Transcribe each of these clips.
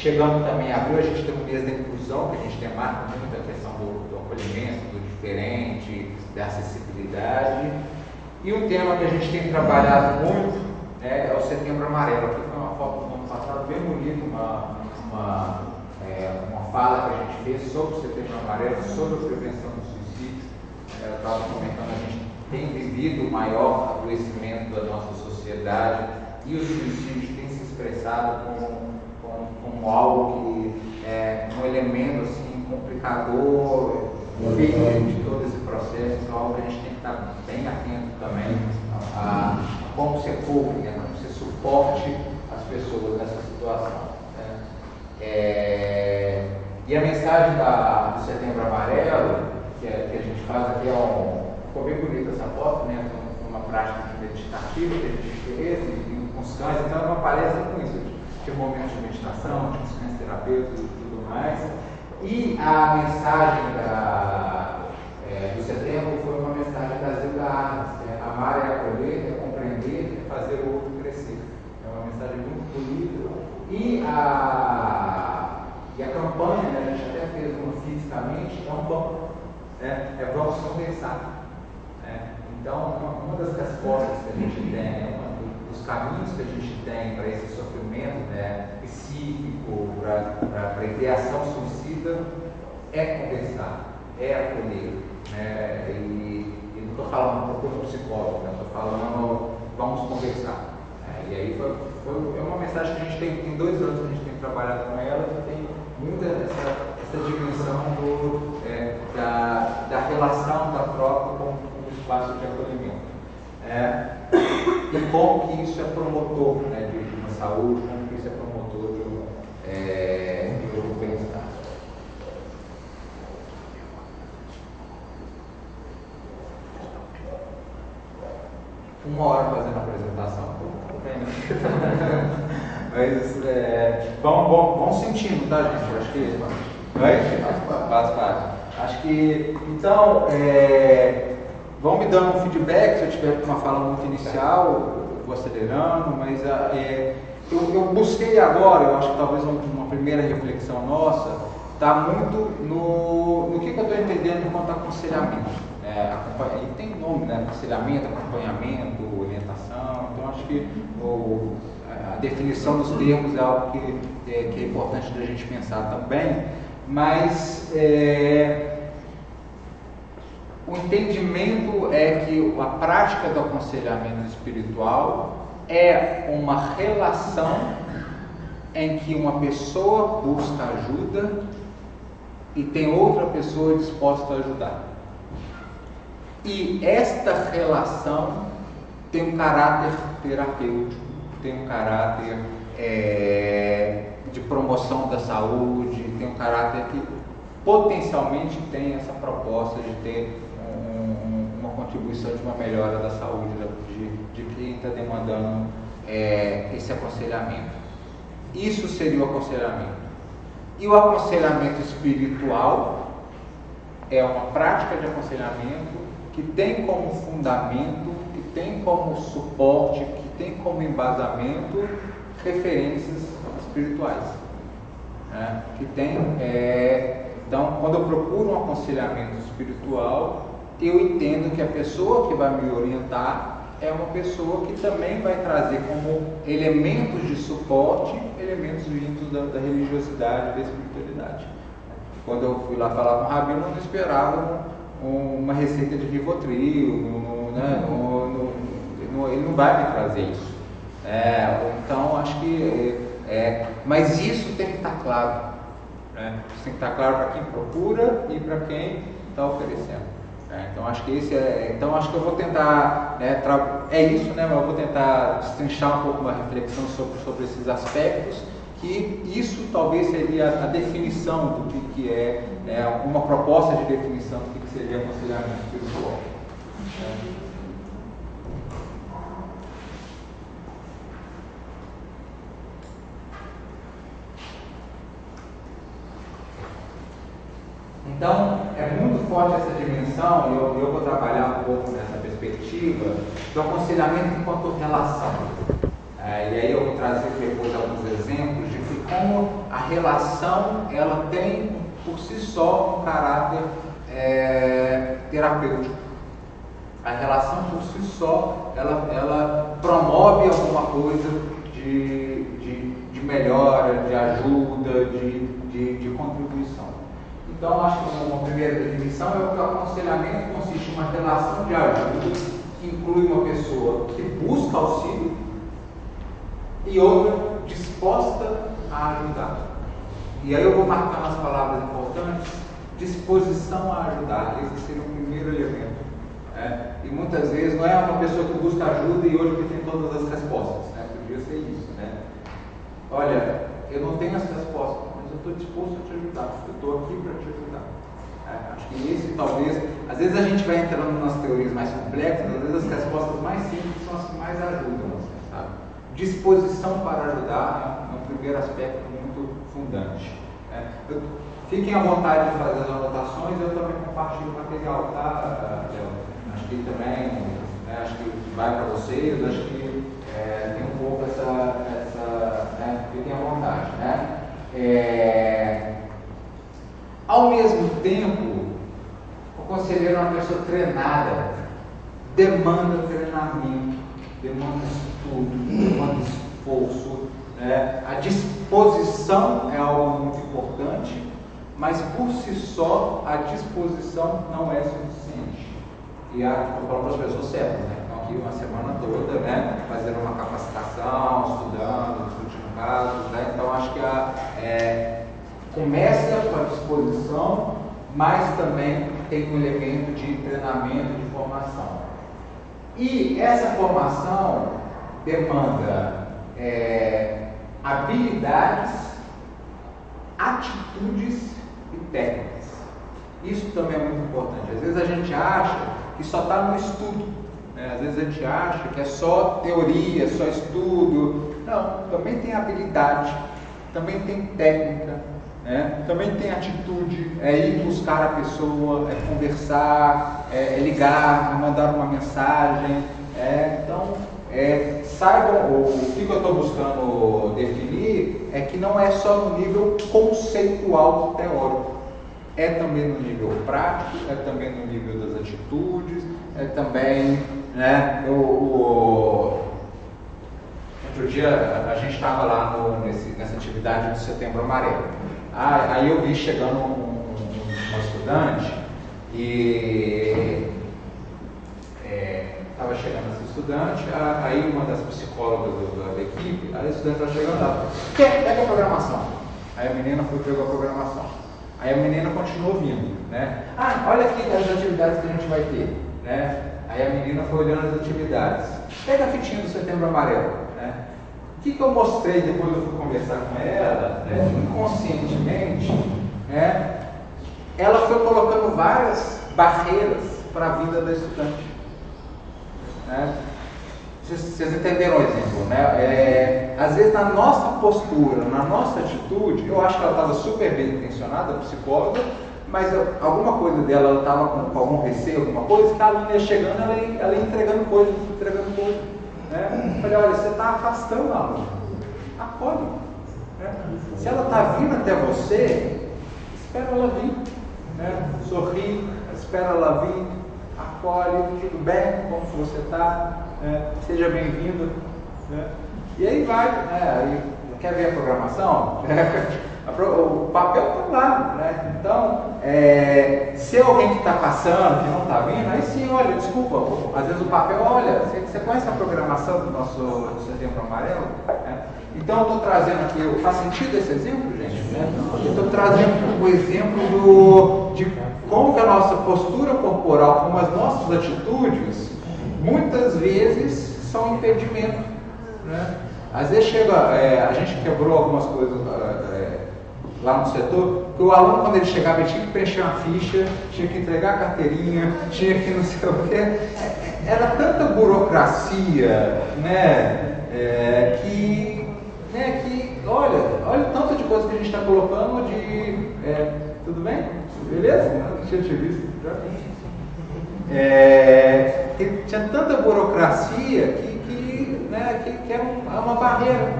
chegando também a abril, a gente tem um mês da inclusão, que a gente tem marca muito a questão do acolhimento, do diferente, da acessibilidade. E um tema que a gente tem trabalhado muito é o Setembro Amarelo. Aqui foi uma foto do ano passado bem bonita, uma fala que a gente fez sobre o Setembro Amarelo, sobre a prevenção do suicídio. Eu estava comentando, a gente tem vivido o maior adoecimento da nossa sociedade e o suicídio tem se expressado como algo que é um elemento assim, complicador, feio de todo esse processo, então algo que a gente tem que estar bem atento também a como você cobre, né? Como você suporte as pessoas nessa situação. Né? E a mensagem do Setembro Amarelo, que a gente faz aqui, ficou bem bonita essa foto, né? Uma prática meditativa que a gente fez, e com os cães, então é uma palestra com isso. Tinha momentos de meditação, tinha os cães terapeutas e tudo mais. E a mensagem do setembro foi uma mensagem da Zilda Arnes, amar é acolher, é compreender, é fazer o outro crescer. É uma mensagem muito bonita. E a campanha, né, a gente até fez uma fisicamente, é um banco. Vamos conversar. Então, uma das respostas que a gente tem, os caminhos que a gente tem para esse sofrimento, né, psíquico, para a ideação suicida, é conversar, é acolher. Né, e não estou falando procura um psicólogo, estou falando vamos conversar. E aí é uma mensagem que a gente tem 2 anos que a gente tem trabalhado com ela, que tem muita essa dimensão da relação, da troca com o espaço de acolhimento. E como que isso é promotor, né, de uma saúde, como que isso é promotor de um bem-estar. Uma hora fazendo a apresentação. Mas vão sentindo, tá, gente? Acho que faz parte. Acho que então vão me dando um feedback se eu tiver uma fala muito inicial, eu vou acelerando, mas eu busquei agora, eu acho que talvez uma primeira reflexão nossa, está muito no que eu estou entendendo enquanto aconselhamento. E tem nome, né? Aconselhamento, acompanhamento, orientação. Então acho que a definição dos termos é algo que é importante da gente pensar também, mas o entendimento é que a prática do aconselhamento espiritual é uma relação em que uma pessoa busca ajuda e tem outra pessoa disposta a ajudar. E esta relação tem um caráter terapêutico, tem um caráter de promoção da saúde, tem um caráter que potencialmente tem essa proposta de ter uma contribuição de uma melhora da saúde de quem está demandando esse aconselhamento. Isso seria o aconselhamento. E o aconselhamento espiritual é uma prática de aconselhamento que tem como fundamento, que tem como suporte, que tem como embasamento referências espirituais. Né? Que tem, então, quando eu procuro um aconselhamento espiritual, eu entendo que a pessoa que vai me orientar é uma pessoa que também vai trazer como elementos de suporte, elementos vindos da religiosidade, da espiritualidade. Quando eu fui lá falar com o Rabino, eu não esperava uma receita de Rivotril, ele não vai me trazer isso. Então, acho que... mas isso tem que estar claro. Né? Isso tem que estar claro para quem procura e para quem está oferecendo. Então, acho que então, acho que eu vou tentar... é isso, né? Mas eu vou tentar destrinchar um pouco uma reflexão sobre esses aspectos, que isso talvez seria a definição do que é uma proposta de definição do que seria aconselhamento espiritual. Então, é muito forte essa dimensão, e eu vou trabalhar um pouco nessa perspectiva, do aconselhamento enquanto relação. E aí eu vou trazer depois alguns exemplos de como a relação, ela tem por si só um caráter terapêutico. A relação por si só, ela promove alguma coisa de melhora, de ajuda, de contribuição. Então, acho que uma primeira definição é que o aconselhamento consiste em uma relação de ajuda que inclui uma pessoa que busca auxílio e outra disposta a ajudar. E aí eu vou marcar umas palavras importantes: disposição a ajudar. Esse seria o primeiro elemento. E muitas vezes não é uma pessoa que busca ajuda e hoje que tem todas as respostas, né? Podia ser isso, né? Olha, eu não tenho as respostas, mas eu estou disposto a te ajudar, eu estou aqui para te ajudar. Acho que esse talvez, às vezes a gente vai entrando nas teorias mais complexas, às vezes as respostas mais simples são as que mais ajudam, sabe? Disposição para ajudar é um primeiro aspecto muito fundante. Fiquem à vontade de fazer as anotações, eu também compartilho o material, tá? Acho que também, acho que vai para vocês, acho que tem um pouco fiquem à vontade, Ao mesmo tempo, o conselheiro é uma pessoa treinada, demanda treinamento, demanda estudo, demanda esforço, a disposição é algo muito importante, mas por si só a disposição não é suficiente. E estou falando para as pessoas certas, estão aqui uma semana toda, fazendo uma capacitação, estudando, discutindo casos, então acho que começa com a disposição, mas também tem um elemento de treinamento, de formação. E essa formação demanda habilidades, atitudes e técnicas. Isso também é muito importante. Às vezes a gente acha que só está no estudo, às vezes a gente acha que é só teoria, só estudo. Não, também tem habilidade, também tem técnica, também tem atitude, ir buscar a pessoa, conversar, ligar, mandar uma mensagem. Então, saibam, o que eu estou buscando definir é que não é só no nível conceitual teórico, é também no nível prático, é também no nível das atitudes, é também, outro dia a gente estava lá nessa atividade do Setembro Amarelo. Aí eu vi chegando uma estudante e estava chegando essa estudante, aí uma das psicólogas da equipe, a estudante estava chegando lá, pega a programação. Aí a menina foi e pegou a programação. Aí a menina continuou vindo, olha aqui as atividades que a gente vai ter, Aí a menina foi olhando as atividades. Pega a fitinha do Setembro Amarelo, O que eu mostrei depois eu fui conversar com ela, inconscientemente, ela foi colocando várias barreiras para a vida da estudante. Vocês entenderam o exemplo, às vezes na nossa postura, na nossa atitude, eu acho que ela estava super bem intencionada, a psicóloga, mas alguma coisa dela, ela estava com algum receio, alguma coisa, que a aluna ia chegando, ela ia entregando coisa. Eu falei, olha, você está afastando a aluna, acolhe. Se ela está vindo até você, espera ela vir, sorri, espera ela vir, acolhe, tudo bem, como você está, seja bem-vindo, e aí vai, aí, quer ver a programação? O papel está lá, Então, se alguém que está passando, que não está vindo, aí sim, olha, desculpa, às vezes o papel, olha, você conhece a programação do nosso Setembro Amarelo? Então eu estou trazendo aqui, faz sentido esse exemplo, gente? Eu estou trazendo o exemplo de como que a nossa postura corporal, como as nossas atitudes, muitas vezes são impedimento. Às vezes chega, a gente quebrou algumas coisas lá no setor, que o aluno, quando ele chegava, ele tinha que preencher uma ficha, tinha que entregar a carteirinha, tinha que não sei o quê. Era tanta burocracia, que olha o tanto de coisa que a gente está colocando tudo bem? Beleza? Não tinha te visto. Tinha tanta burocracia que é uma barreira.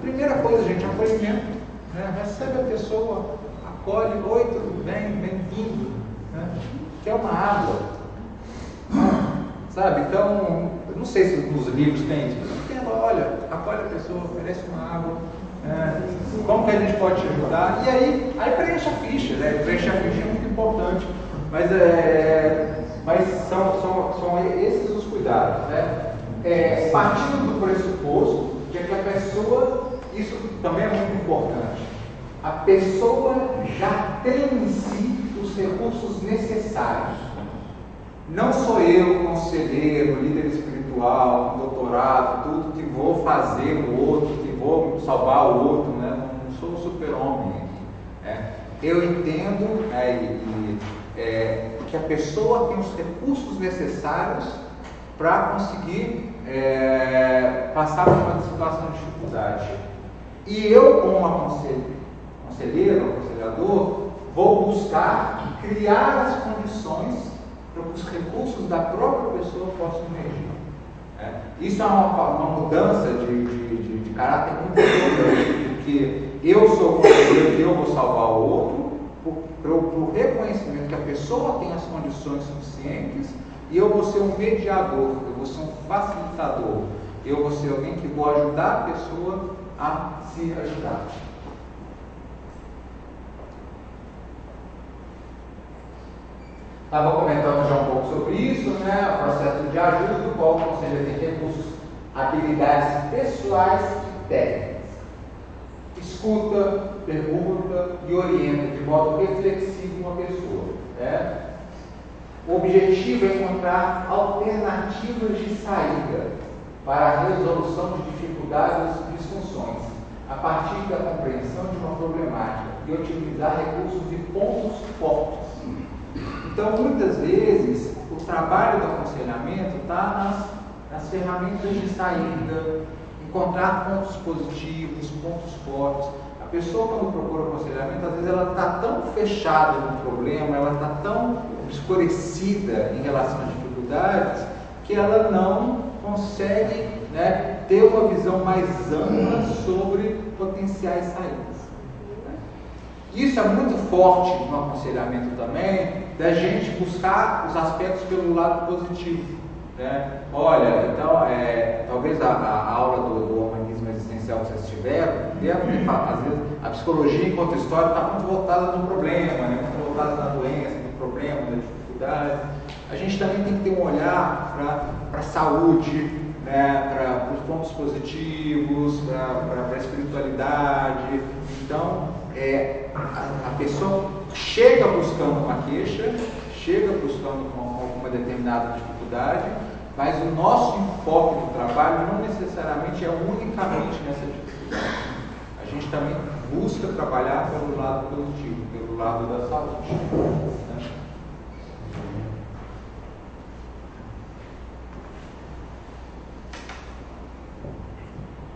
Primeira coisa, gente, é acolhimento. né? Recebe a pessoa, acolhe, oi, tudo bem, bem-vindo, né? Quer uma água, sabe? Então, eu não sei se nos livros tem isso, mas olha, acolhe a pessoa, oferece uma água, como que a gente pode te ajudar? E aí preenche a ficha, né? Preenche a ficha é muito importante, mas são esses os cuidados, né? Partindo do pressuposto de que a pessoa, isso também é muito importante, a pessoa já tem em si os recursos necessários. Não sou eu, conselheiro, líder espiritual, doutorado, tudo que vou fazer o outro, que vou salvar o outro, né? Não sou o super-homem aqui. Eu entendo que a pessoa tem os recursos necessários para conseguir passar por uma situação de dificuldade. E eu, como conselheiro, aconselhador, vou buscar criar as condições para que os recursos da própria pessoa possam emergir. Isso é uma mudança de caráter muito importante, porque eu sou conselheiro e eu vou salvar o outro, para o reconhecimento que a pessoa tem as condições suficientes, e eu vou ser um mediador, eu vou ser um facilitador, eu vou ser alguém que vou ajudar a pessoa a se ajudar. Estava comentando já um pouco sobre isso, né? O processo de ajuda, do qual o conselheiro tem recursos, habilidades pessoais e técnicas. Escuta, pergunta e orienta de modo reflexivo uma pessoa. O objetivo é encontrar alternativas de saída para a resolução de dificuldades e disfunções, a partir da compreensão de uma problemática e otimizar recursos e pontos fortes. Então, muitas vezes, o trabalho do aconselhamento está nas ferramentas de saída, encontrar pontos positivos, pontos fortes. A pessoa, quando procura aconselhamento, às vezes ela está tão fechada no problema, ela está tão escurecida em relação às dificuldades, que ela não consegue, né, ter uma visão mais ampla sobre potenciais saídas. Isso é muito forte no aconselhamento também, da gente buscar os aspectos pelo lado positivo. Olha, então, talvez a aula do humanismo existencial que vocês tiveram, às vezes a psicologia enquanto história está muito voltada no problema, né? Muito voltada na doença, no problema, na dificuldade. A gente também tem que ter um olhar para a saúde, né? Para os pontos positivos, para a espiritualidade. Então, a pessoa chega buscando uma queixa, chega buscando uma determinada dificuldade, mas o nosso enfoque no trabalho não necessariamente é unicamente nessa dificuldade. A gente também busca trabalhar pelo lado positivo, pelo lado da saúde. Né?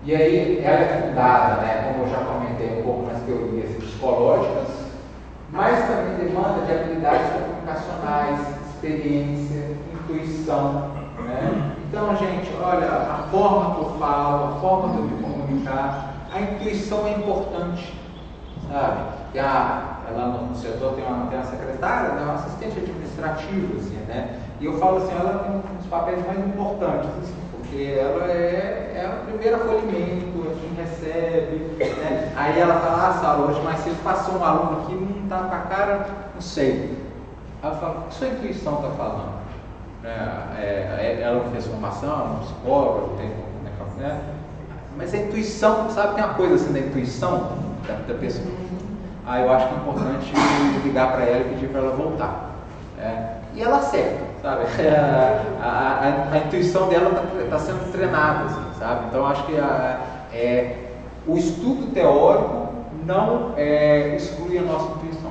E aí ela é fundada, né, como eu já comentei um pouco nas teorias psicológicas, mas também demanda de habilidades comunicacionais, experiência, intuição. Né? Então, gente, olha, a forma que eu falo, a forma de eu me comunicar, a intuição é importante, sabe? E ela no setor tem uma secretária, né, uma assistente administrativa, assim, né? E eu falo assim, ela tem um dos papéis mais importantes, assim, porque ela é o primeiro acolhimento, é quem recebe, né? Aí ela fala, Saulo, hoje mais cedo passou um aluno aqui, não está com a cara, não sei. Aí eu falo, o que sua intuição está falando? Ela não fez formação, não psicóloga, tem, né? Mas a intuição, sabe, tem uma coisa assim da intuição da pessoa. Eu acho que é importante ligar para ela e pedir para ela voltar. E ela acerta, sabe? A intuição dela está sendo treinada, assim, sabe? Então, acho que o estudo teórico não exclui a nossa intuição.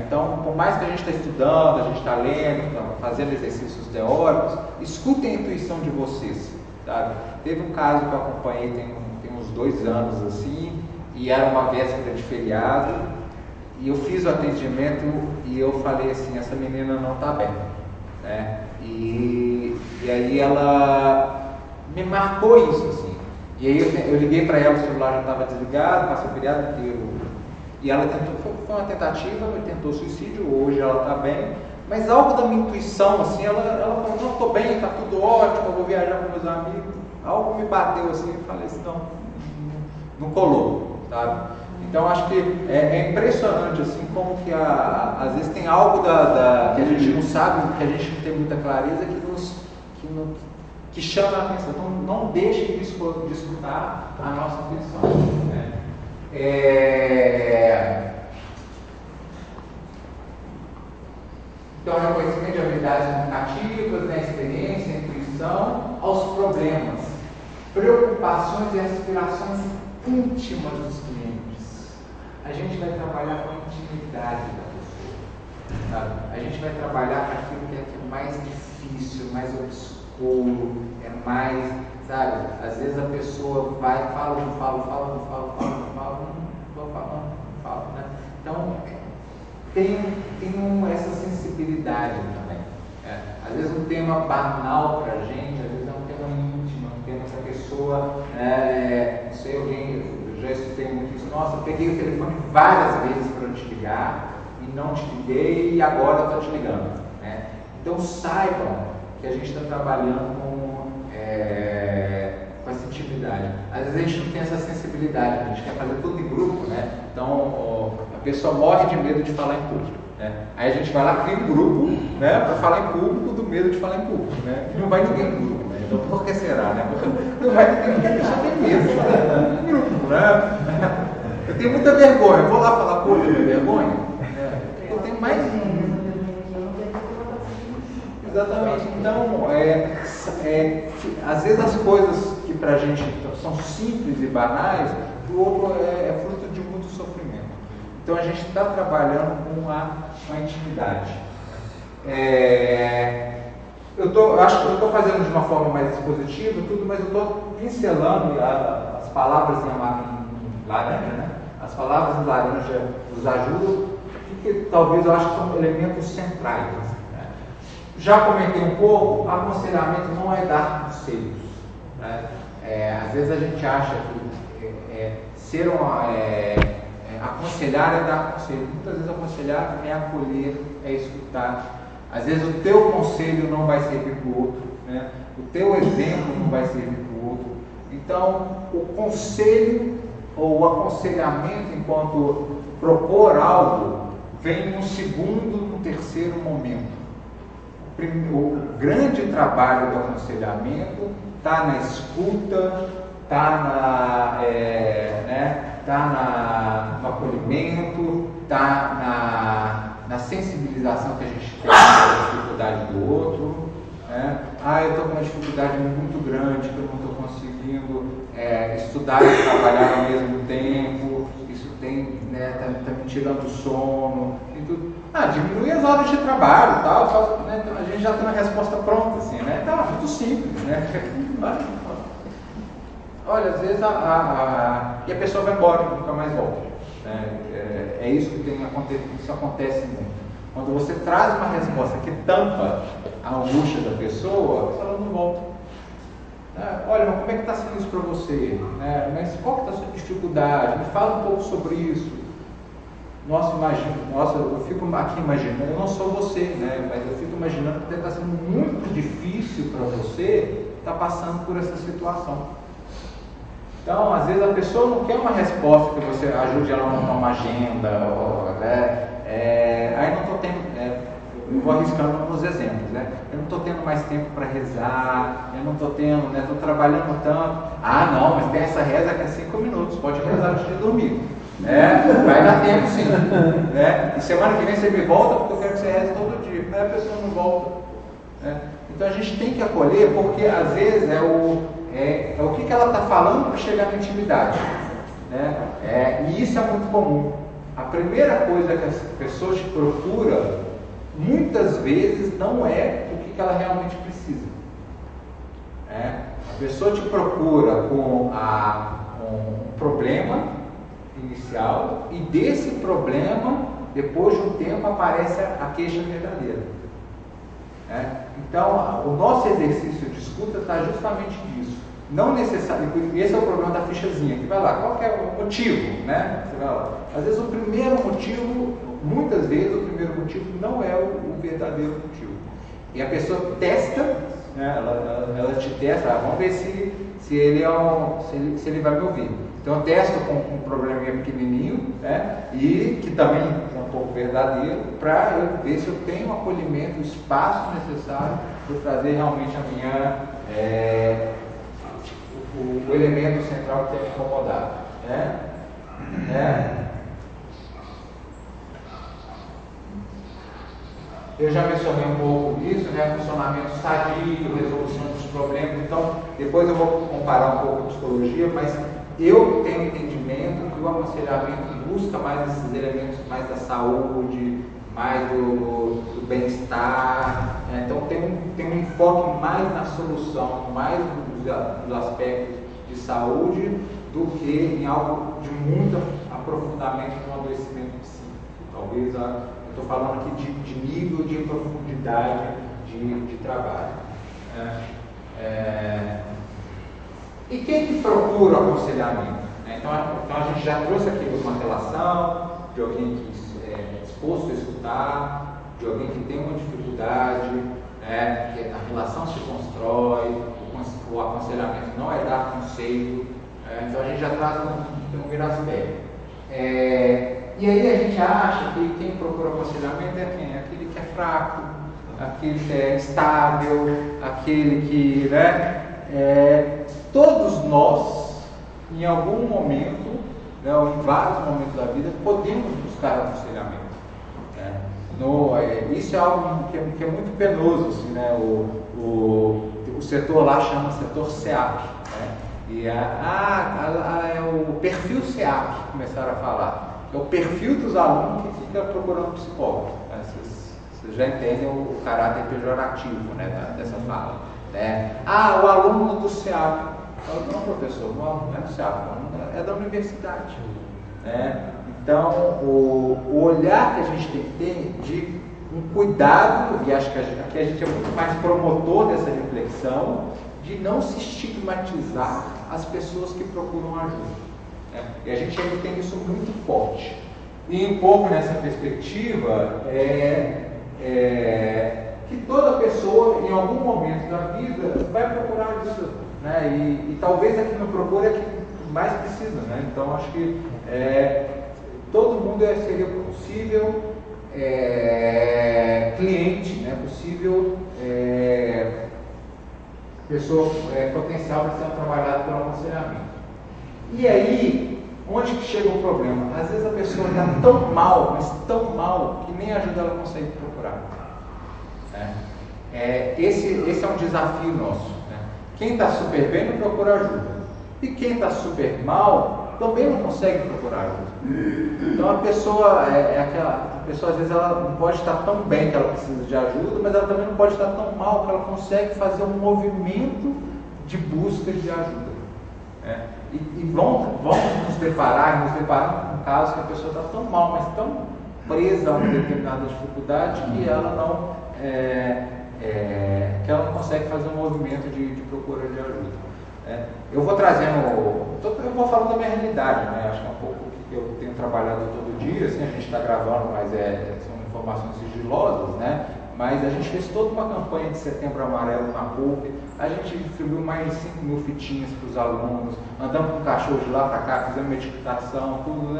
Então, por mais que a gente está estudando, a gente está lendo, tá fazendo exercícios teóricos, escutem a intuição de vocês, sabe? Teve um caso que eu acompanhei tem uns 2 anos, assim, e era uma véspera de feriado, e eu fiz o atendimento e eu falei assim, essa menina não está bem, né? E aí ela me marcou isso, assim. E aí eu liguei para ela, o celular já estava desligado, passei o feriado inteiro E ela foi uma tentativa, ela tentou suicídio, hoje ela está bem, mas algo da minha intuição, assim, ela falou, não, estou bem, está tudo ótimo, eu vou viajar com meus amigos. Algo me bateu assim, e falei assim, não colou, sabe? Então acho que é impressionante assim como que às vezes tem algo que a gente não sabe, que a gente não tem muita clareza, que chama a atenção. Então não deixe de escutar a nossa atenção, né? Então, reconhecimento de habilidades comunicativas, né, experiência, intuição, aos problemas, preocupações e aspirações íntimas dos clientes. A gente vai trabalhar com a intimidade da pessoa, sabe? A gente vai trabalhar com aquilo que é mais difícil, mais obscuro, é mais, sabe? Às vezes a pessoa vai, fala, né? Então, tem essa sensibilidade também. Às vezes um tema banal para a gente, às vezes é um tema íntimo, um tema que a pessoa, não sei, eu já escutei muito isso, nossa, eu peguei o telefone várias vezes para te ligar e não te liguei e agora estou te ligando. Né? Então saibam que a gente está trabalhando com essa intimidade. Às vezes a gente não tem essa sensibilidade, a gente quer fazer tudo em grupo, né? Então a pessoa morre de medo de falar em público. Né? Aí a gente vai lá, cria um grupo, né, para falar em público, do medo de falar em público. Né? E não vai ninguém no grupo. Né? Então por que será? Né? Não vai ninguém porque a pessoa tem medo de falar em grupo. Né? Eu tenho muita vergonha, vou lá falar público, eu tenho vergonha. Eu tenho mais um. Exatamente. Então, às vezes as coisas que para a gente são simples e banais, para o outro é fruto de muito sofrimento. Então a gente está trabalhando com a intimidade. Acho que eu estou fazendo de uma forma mais expositiva, tudo, mas eu estou pincelando as palavras em laranja, né? As palavras em laranja nos ajudam, porque talvez eu acho que são elementos centrais. Já comentei um pouco, aconselhamento não é dar conselhos. Né? Às vezes a gente acha que aconselhar é dar conselho. Muitas vezes aconselhar é acolher, é escutar. Às vezes o teu conselho não vai servir para o outro, né? O teu exemplo não vai servir para o outro. Então, o conselho ou o aconselhamento enquanto propor algo vem no segundo, no terceiro momento. O grande trabalho do aconselhamento está na escuta, está no acolhimento, está na sensibilização que a gente tem com a dificuldade do outro. Né? Eu estou com uma dificuldade muito grande que eu não estou conseguindo estudar e trabalhar ao mesmo tempo, isso tá me tirando o sono. Diminui as horas de trabalho, tal, né? A gente já tem uma resposta pronta, assim, né? Tá, muito simples, né? Olha, às vezes e a pessoa vai embora e nunca mais volta. Né? É isso que isso acontece muito. Quando você traz uma resposta que tampa a angústia da pessoa, ela não volta. Olha, mas como é que está sendo isso para você? Mas qual que está a sua dificuldade? Me fala um pouco sobre isso. Nossa, eu fico aqui imaginando, eu não sou você, né? Mas eu fico imaginando que está sendo muito difícil para você estar passando por essa situação. Então, às vezes a pessoa não quer uma resposta que você ajude ela a montar uma agenda, aí não estou tendo, eu vou arriscando nos exemplos, né? Eu não estou tendo mais tempo para rezar, eu não estou tendo, estou trabalhando tanto. Não, mas tem essa reza que é 5 minutos, pode rezar antes de dormir. Vai dar tempo sim. E semana que vem você me volta porque eu quero que você reze todo dia. Aí a pessoa não volta. Então a gente tem que acolher, porque às vezes é o que ela está falando para chegar na intimidade. E isso é muito comum. A primeira coisa que as pessoas te procuram, muitas vezes, não é o que ela realmente precisa. A pessoa te procura com um problema inicial, e desse problema, depois de um tempo, aparece a queixa verdadeira. Então, o nosso exercício de escuta está justamente nisso. não necessariamente, esse é o problema da fichazinha, que vai lá, qual que é o motivo, né? Você vai lá. Às vezes o primeiro motivo, muitas vezes o primeiro motivo não é o verdadeiro motivo. E a pessoa testa, né? ela te testa, vamos ver se ele se ele vai me ouvir. Então eu testo com um probleminha pequenininho, né? E que também é um pouco verdadeiro, para eu ver se eu tenho o acolhimento, o espaço necessário para trazer realmente a minha o elemento central que tem me incomodado, né? Eu já mencionei um pouco isso, né? Funcionamento sadio, resolução dos problemas. Então, depois eu vou comparar um pouco a psicologia, mas eu tenho entendimento que o aconselhamento busca mais esses elementos, mais da saúde, mais do bem-estar. Né? Então, tem um enfoque mais na solução, mais dos aspectos de saúde, do que em algo de muito aprofundamento no adoecimento psíquico. Talvez eu estou falando aqui de nível de profundidade de trabalho. E quem que procura o aconselhamento? Então a gente já trouxe aqui uma relação de alguém que é disposto a escutar, de alguém que tem uma dificuldade, que a relação se constrói, o aconselhamento não é dar conselho, então a gente já traz um primeiro aspecto. E aí a gente acha que quem procura aconselhamento é quem? Aquele que é fraco, aquele que é instável, aquele que, todos nós, em algum momento, ou em vários momentos da vida, podemos buscar aconselhamento. Isso é algo que é muito penoso, assim, né? O setor lá chama setor SEAP, e é o perfil SEAP que começaram a falar. É o perfil dos alunos que fica procurando psicólogo. Vocês já entendem o caráter pejorativo, né, dessa fala. O aluno do SEAP. Não, professor, não é do SEAP, não, é da universidade. Então, o olhar que a gente tem que ter de um cuidado, e acho que aqui a gente é muito mais promotor dessa reflexão, de não se estigmatizar as pessoas que procuram ajuda. E a gente ainda tem isso muito forte. E um pouco nessa perspectiva que toda pessoa, em algum momento da vida, vai procurar isso. E talvez a que não procura é a que mais precisa. Então acho que todo mundo seria possível cliente, possível pessoa potencial para ser trabalhada pelo aconselhamento. E aí, onde que chega o problema? Às vezes a pessoa está tão mal, mas tão mal, que nem ajuda ela consegue procurar. Esse é um desafio nosso. Quem está super bem não procura ajuda. E quem está super mal também não consegue procurar ajuda. Então a pessoa às vezes ela não pode estar tão bem que ela precisa de ajuda, mas ela também não pode estar tão mal que ela consegue fazer um movimento de busca de ajuda. E vamos nos deparar com casos que a pessoa está tão mal, mas tão presa a uma determinada dificuldade que ela não consegue fazer um movimento de procura de ajuda. Eu vou falando da minha realidade, acho que é um pouco o que eu tenho trabalhado todo dia, assim, a gente está gravando, mas são informações sigilosas, mas a gente fez toda uma campanha de Setembro Amarelo na PUC, a gente distribuiu mais de 5.000 fitinhas para os alunos, andamos com cachorro de lá para cá, fizemos meditação, tudo,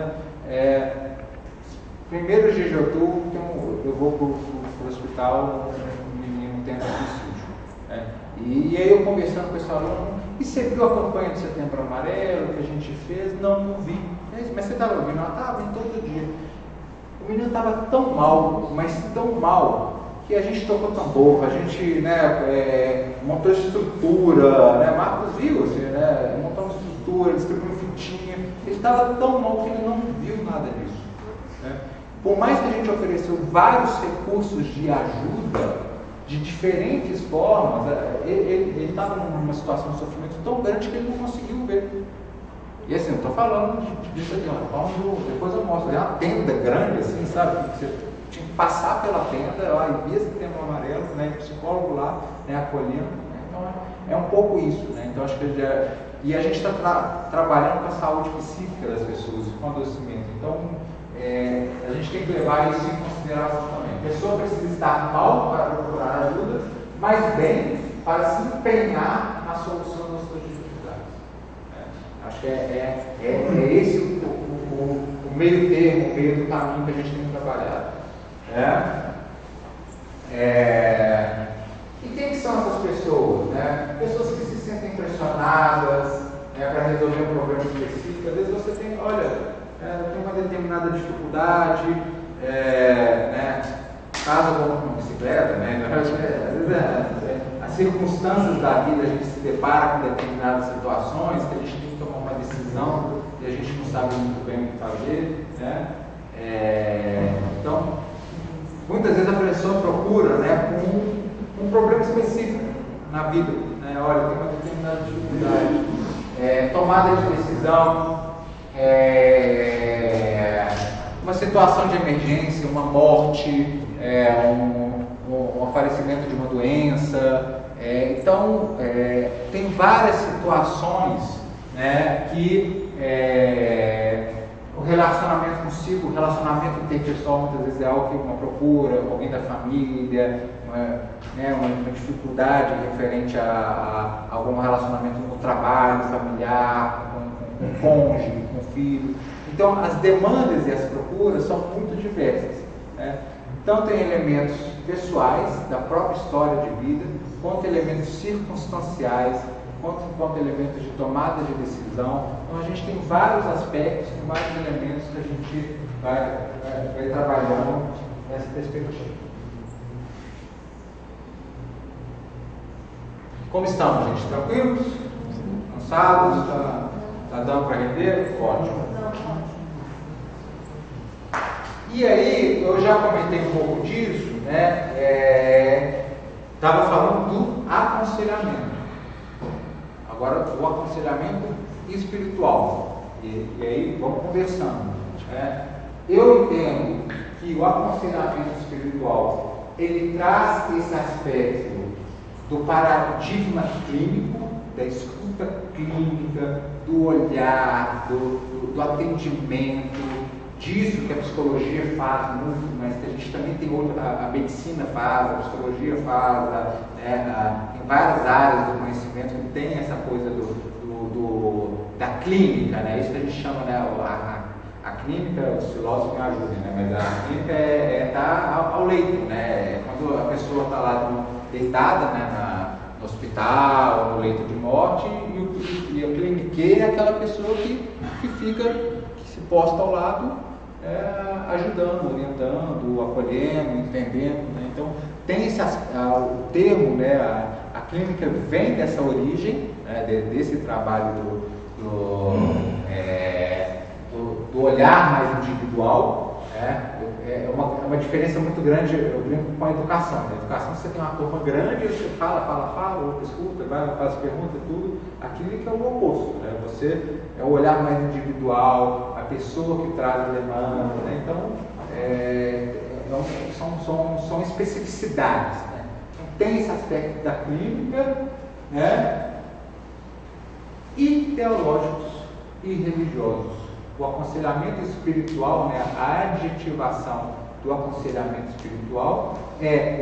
Primeiro dia de outubro, eu vou para o hospital, um menino tenta suicídio. E aí eu conversando com esse aluno, e você viu a campanha de Setembro Amarelo que a gente fez? Não vi. Mas você estava ouvindo? Ela estava vendo todo dia. O menino estava tão mal, mas tão mal, que a gente tocou tambor, a gente montou estrutura, Marcos viu, montamos estrutura, distribuiu fitinha. Ele estava tão mal que ele não viu nada disso. Por mais que a gente ofereceu vários recursos de ajuda, de diferentes formas, ele estava numa situação de sofrimento tão grande que ele não conseguiu ver. E assim, eu estou falando disso aqui, depois eu mostro, uma tenda grande, assim, sabe? Você tinha que passar pela tenda, lá, e via esse Setembro Amarelo, o psicólogo lá, acolhendo. Então, Então é um pouco isso, né? Então acho que e a gente está trabalhando com a saúde psíquica das pessoas, com o adoecimento. Então a gente tem que levar isso em consideração também. A pessoa precisa estar mal para procurar ajuda, mas bem para se empenhar na solução das suas dificuldades. Acho que é esse o meio termo, o meio do caminho que a gente tem trabalhado. E quem são essas pessoas? Né? Pessoas que se sentem pressionadas para resolver um problema específico. Às vezes você tem, tem uma determinada dificuldade, casa com uma bicicleta, né? Às vezes as circunstâncias da vida, a gente se depara com determinadas situações que a gente tem que tomar uma decisão e a gente não sabe muito bem o que fazer, né? Então, muitas vezes a pessoa procura, com um problema específico na vida, né? Olha, tem uma determinada dificuldade, tomada de decisão, uma situação de emergência, uma morte, um aparecimento de uma doença. Então, tem várias situações, né, que o relacionamento consigo, o relacionamento interpessoal muitas vezes é algo que uma procura, alguém da família, uma dificuldade referente a algum relacionamento no trabalho, familiar, com o cônjuge, com o filho. Então, as demandas e as procuras são muito diversas, né? Então, tem elementos pessoais, da própria história de vida, quanto elementos circunstanciais, quanto elementos de tomada de decisão. Então, a gente tem vários aspectos, vários elementos que a gente vai trabalhando nessa perspectiva. Como estamos, gente? Tranquilos? Cansados? Está dando para render? Ótimo. E aí, eu já comentei um pouco disso, né? Estava falando do aconselhamento. Agora, o aconselhamento espiritual. E aí, vamos conversando. Eu entendo que o aconselhamento espiritual, ele traz esse aspecto do paradigma clínico, da escuta clínica, do olhar, do atendimento, disso que a psicologia faz muito, mas que a gente também tem a medicina faz, a psicologia faz, tem várias áreas do conhecimento que tem essa coisa da clínica, né? Isso que a gente chama, né? A clínica, os filósofos me ajudem, né? Mas a clínica tá ao leito, né? Quando a pessoa está lá deitada, né, no hospital, no leito de morte, e a cliniqueira é aquela pessoa que se posta ao lado, ajudando, orientando, acolhendo, entendendo, né? Então tem o termo, né, a clínica vem dessa origem, né, desse trabalho do olhar mais individual, né? É uma diferença muito grande, eu brinco com a educação. Na educação você tem uma turma grande, você fala, o outro escuta, faz pergunta, tudo. A clínica é o oposto, né? Você é o olhar mais individual, a pessoa que traz a demanda, né? Então, são especificidades, né? Então, tem esse aspecto da clínica, né? E teológicos e religiosos. O aconselhamento espiritual, né, a adjetivação do aconselhamento espiritual é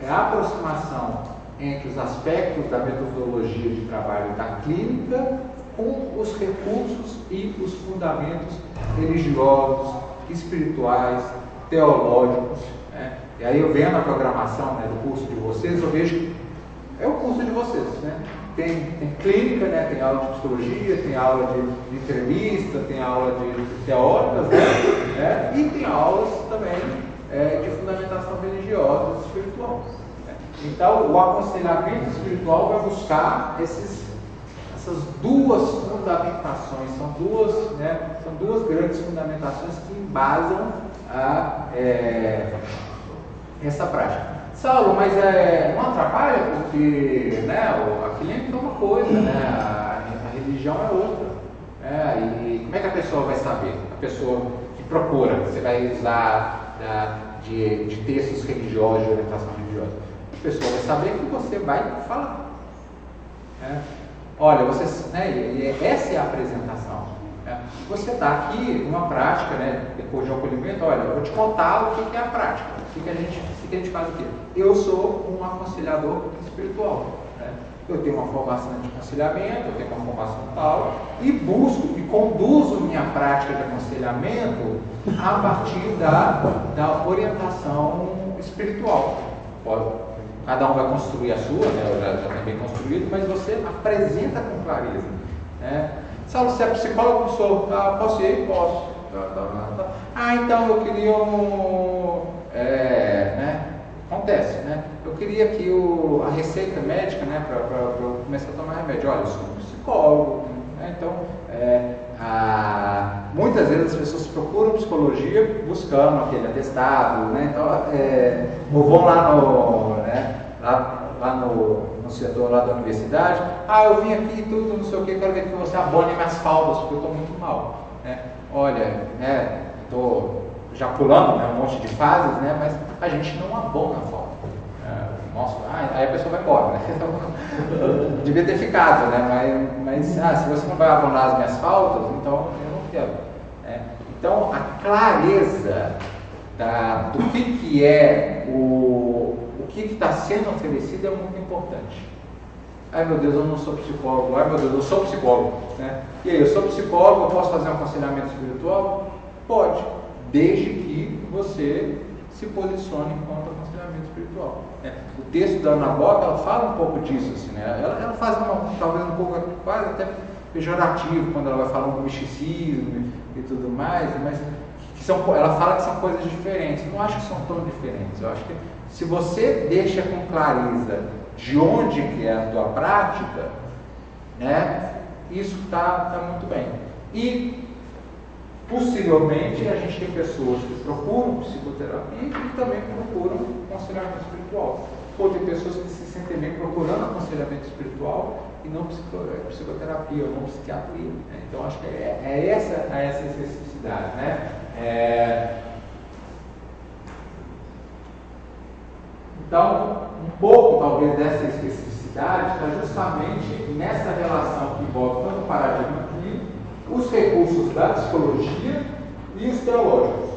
a aproximação entre os aspectos da metodologia de trabalho da clínica com os recursos e os fundamentos religiosos, espirituais, teológicos, né? E aí eu vendo a programação, né, do curso de vocês, eu vejo é o curso de vocês, né? Tem clínica, né? Tem aula de psicologia, tem aula de entrevista, tem aula de teóricas, né? E tem aulas também de fundamentação religiosa e espiritual. Né? Então, o aconselhamento espiritual vai buscar essas duas fundamentações, são duas grandes fundamentações que embasam essa prática. Saulo, mas não atrapalha porque, né, a clínica é uma coisa, né, a religião é outra. E como é que a pessoa vai saber? A pessoa que procura, você vai usar de textos religiosos, de orientação religiosa. A pessoa vai saber que você vai falar. Né? Olha, você, né, essa é a apresentação. Né? Você está aqui numa prática, né, depois de acolhimento, olha, eu vou te contar o que é a prática, o que a gente faz aqui. Eu sou um aconselhador espiritual. Né? Eu tenho uma formação de aconselhamento, eu tenho uma formação tal, e busco e conduzo minha prática de aconselhamento a partir da orientação espiritual. Cada um vai construir a sua, né? Já tem bem construído, mas você apresenta com clareza. Né? Saulo, você é psicólogo? Eu sou. Posso ir? Posso. Então eu queria né? Acontece, né? Eu queria que a receita médica, né, para eu começar a tomar remédio. Olha, eu sou um psicólogo. Né? Então, muitas vezes as pessoas procuram psicologia buscando aquele atestado, né? Então, ou vão lá no setor lá da universidade, eu vim aqui e tudo, não sei o que, quero ver que você abone minhas faltas, porque eu estou muito mal. Né? Olha, né, estou já pulando, né, um monte de fases, né, mas a gente não abona a falta. Nossa, aí a pessoa vai embora, né? Então, devia ter ficado, né? Mas se você não vai abonar as minhas faltas, então eu não quero. Né? Então, a clareza do que é o que está sendo oferecido é muito importante. Ai meu Deus, eu não sou psicólogo. Ai meu Deus, eu sou psicólogo. Né? E aí, eu sou psicólogo, eu posso fazer um aconselhamento espiritual? Pode, desde que você se posicione enquanto aconselhamento espiritual. Né? O texto da Ana Bota, ela fala um pouco disso, assim, né? Ela faz talvez um pouco quase até pejorativo quando ela vai falando do misticismo e tudo mais, mas ela fala que são coisas diferentes. Eu não acho que são tão diferentes. Eu acho que se você deixa com clareza de onde que é a tua prática, né, isso está muito bem. E possivelmente a gente tem pessoas que procuram psicoterapia e também procuram aconselhamento espiritual. Ou tem pessoas que se sentem bem procurando aconselhamento espiritual e não psicoterapia ou não psiquiatria. Né? Então acho que é essa especificidade. Né? Então, um pouco talvez dessa especificidade está justamente nessa relação que envolve tanto o paradigma clínico, os recursos da psicologia e os teológicos,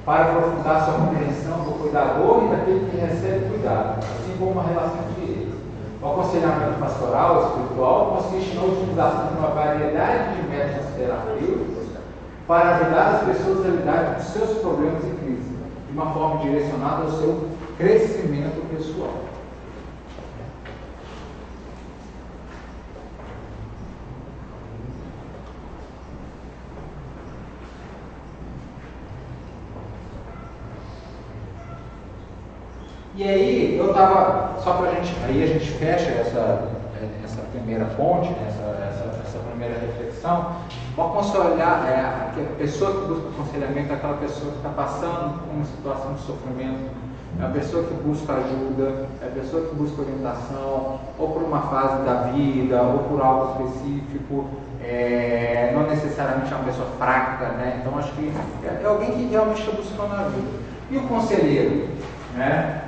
para aprofundar sua compreensão do cuidador e daquele que recebe cuidado, assim como uma relação entre eles. O aconselhamento pastoral espiritual consiste na utilização de uma variedade de métodos terapêuticos para ajudar as pessoas a lidar com seus problemas e crises, de uma forma direcionada ao seu crescimento pessoal. E aí, eu estava, só para a gente fecha essa primeira ponte, né, essa primeira reflexão. O aconselhar, a pessoa que busca aconselhamento é aquela pessoa que está passando por uma situação de sofrimento, é a pessoa que busca ajuda, é a pessoa que busca orientação, ou por uma fase da vida, ou por algo específico, não necessariamente é uma pessoa fraca, né? Então acho que é alguém que realmente está buscando ajuda. E o conselheiro, né?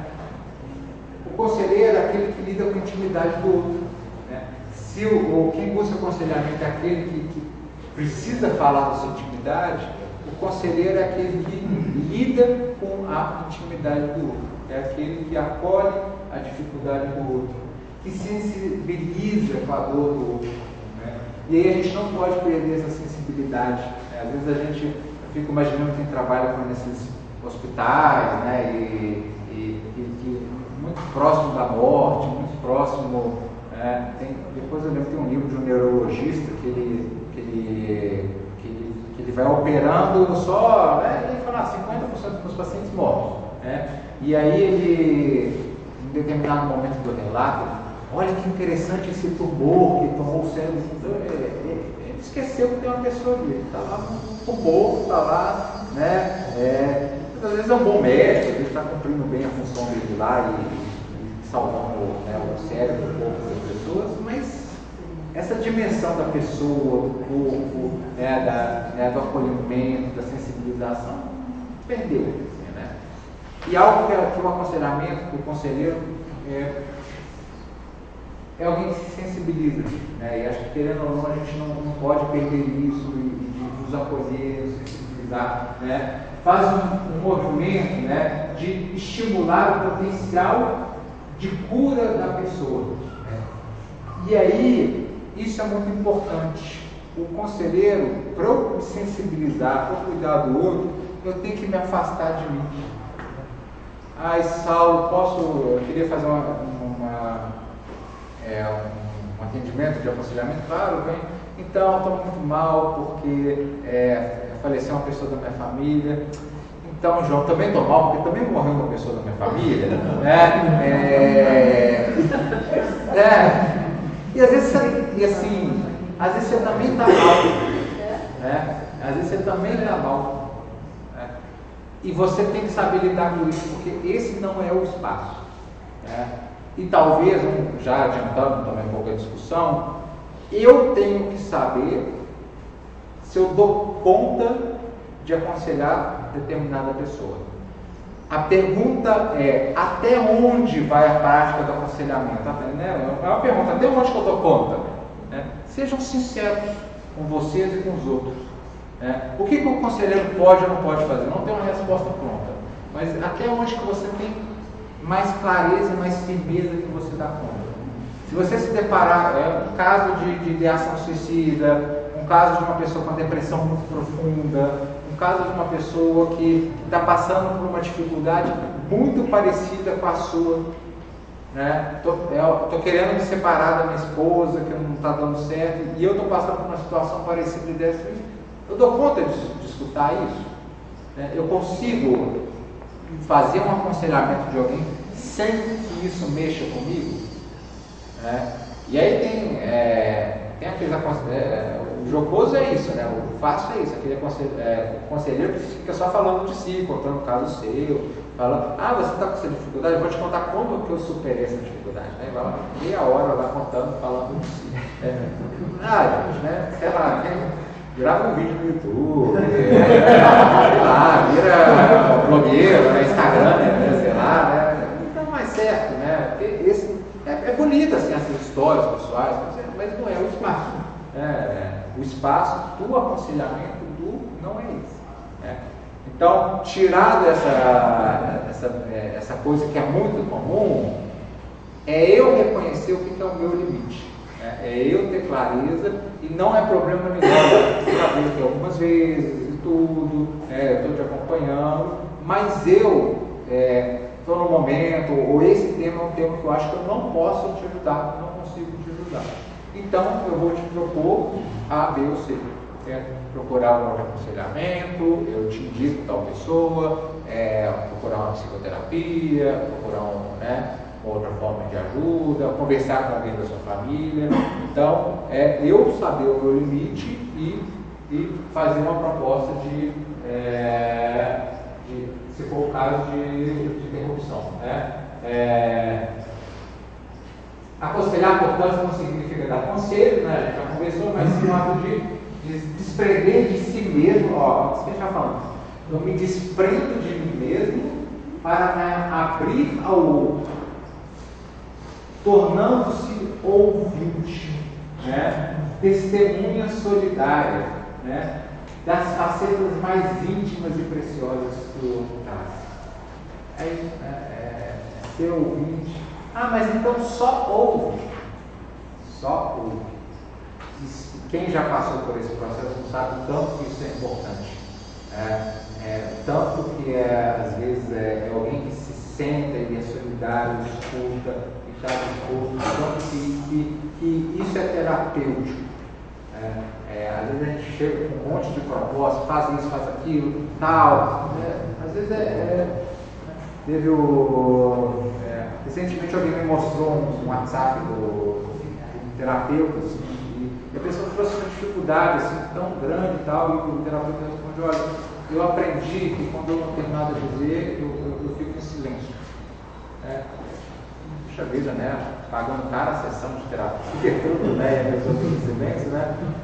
O conselheiro é aquele que lida com a intimidade do outro. Né? Se quem busca aconselhamento é aquele que precisa falar da sua intimidade, o conselheiro é aquele que lida com a intimidade do outro. É aquele que acolhe a dificuldade do outro, que sensibiliza com a dor do outro. Né? E aí a gente não pode perder essa sensibilidade. Né? Às vezes a gente fica imaginando quem trabalha com esses hospitais, né? e muito próximo da morte, muito próximo. Depois eu lembro que tem um livro de um neurologista que ele vai operando só, né, ele fala 50% dos pacientes mortos. Né? E aí ele, em determinado momento do relato, olha que interessante esse tumor que tomou o cérebro. Então, ele esqueceu que tem uma pessoa ali, ele está lá no tumor, está lá, né? Às vezes é um bom médico, ele está cumprindo bem a função dele lá e salvando, né, o cérebro, o corpo das pessoas, mas essa dimensão da pessoa, do corpo, né, do acolhimento, da sensibilização, perdeu. Assim, né? E algo que o aconselhamento, que o conselheiro é alguém que se sensibiliza, né? E acho que, querendo ou não, a gente não pode perder isso de nos acolher, nos sensibilizar, né? Faz um movimento, né, de estimular o potencial de cura da pessoa, né? E aí, isso é muito importante. O conselheiro, para eu me sensibilizar, para eu cuidar do outro, eu tenho que me afastar de mim. Saulo, eu queria fazer um atendimento de aconselhamento? Claro, vem. Então, estou muito mal porque faleceu uma pessoa da minha família. Então, João, também estou mal porque também morreu uma pessoa da minha família. E às vezes, às vezes você também está mal. Às vezes você também está mal. E você tem que saber lidar com isso, porque esse não é o espaço. E talvez, já adiantando também um pouco a discussão, eu tenho que saber se eu dou conta de aconselhar determinada pessoa. A pergunta é, até onde vai a prática do aconselhamento? É uma pergunta, até onde que eu dou conta? Sejam sinceros com vocês e com os outros. O que o conselheiro pode ou não pode fazer? Não tem uma resposta pronta. Mas até onde que você tem mais clareza, mais firmeza que você dá conta? Se você se deparar um caso de ideação suicida, um caso de uma pessoa com depressão muito profunda, um caso de uma pessoa que está passando por uma dificuldade muito parecida com a sua, estou querendo me separar da minha esposa, que não está dando certo, e eu estou passando por uma situação parecida dessa, eu dou conta de escutar isso? Eu consigo fazer um aconselhamento de alguém sem que isso mexa comigo? E aí tem aqueles o jocoso é isso, o fácil é isso, aquele conselheiro que fica só falando de si, contando o caso seu, falando, você está com essa dificuldade, eu vou te contar como que eu superei essa dificuldade, vai lá, meia hora lá contando, falando de si. Sei lá, grava um vídeo no YouTube, sei lá, vira blogueiro, Instagram, sei lá, não dá mais certo, porque esse é bonito assim, essas histórias pessoais, mas não é o espaço. O espaço do aconselhamento não é esse. Então, tirado essa coisa que é muito comum, é eu reconhecer o que é o meu limite. É eu ter clareza, e não é problema nenhum. Eu já vi aqui algumas vezes e tudo, estou te acompanhando, mas eu estou no momento, ou esse tema é um tema que eu acho que eu não posso te ajudar, não consigo te ajudar. Então, eu vou te propor A, B ou C. Procurar um aconselhamento, eu te indico tal pessoa, procurar uma psicoterapia, procurar outra forma de ajuda, conversar com alguém da sua família. Então, eu saber o meu limite e fazer uma proposta se for o caso de interrupção. Aconselhar, portanto, não significa dar conselho, a gente já conversou, mas sim o ato de desprender de si mesmo, isso que a gente está falando. Eu me desprendo de mim mesmo para abrir ao outro, tornando-se ouvinte, testemunha solidária, das facetas mais íntimas e preciosas que o outro traz. Ser ouvinte. Mas então só ouve. Só ouve. Quem já passou por esse processo não sabe o tanto que isso é importante. Tanto que às vezes é alguém que se senta e é solidário, escuta, e está disposto, tanto que isso é terapêutico. Às vezes a gente chega com um monte de propostas, faz isso, faz aquilo, tal. Às vezes teve recentemente alguém me mostrou um WhatsApp do terapeuta, e a pessoa trouxe uma dificuldade tão grande e tal, e o terapeuta respondeu, olha, eu aprendi que quando eu não tenho nada a dizer, eu fico em silêncio. Puxa vida, pagando cara a sessão de terapia, tudo, e a pessoa fica em silêncio,